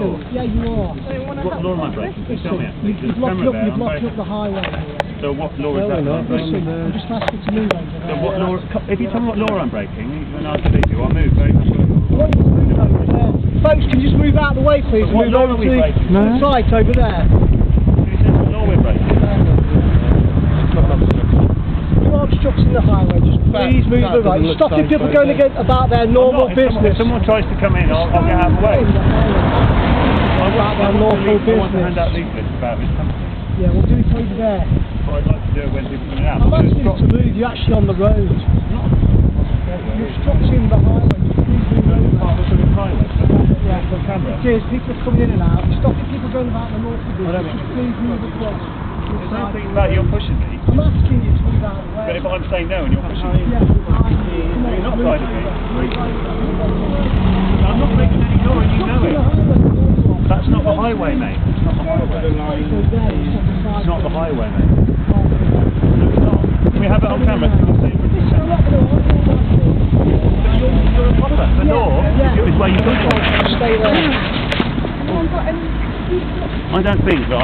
law. Yeah, you are. What law am I breaking? Can you tell me? You've blocked up the highway here. So what law is that? Listen, I'm just asking to move over there. So what law? If you tell me what law I'm breaking, then I'll believe you. I'll move very much. Folks, can you just move out of the way, please? What Move law over are to we the breaking? site over there. Can you tell me what law we're breaking? You are obstructing the highway. Just please move the right. Stopping people going to get about their normal business. If someone tries to come in, I'll get out of the way. About their lawful I want to hand business. out leaflets about this company. Yeah, we'll do it over there. But I'd like to do it when people come out. I'm asking you to move. You're actually on the road. You're obstructing the highway. Please move over. Yeah, on camera. Cheers, people are coming in and out. Stopping people going about the normal business. Just please move across. There's nothing about you're pushing me. I'm asking you to move out of the way. But if I'm saying no and you're pushing me, Yeah, you're not guiding me. I'm not breaking any law and you know it. That's not the highway, mate. It's not the highway. It's not the highway, mate. No, it's not. We have it on camera. You're a popper. The law is where you go. Stay there. I don't think that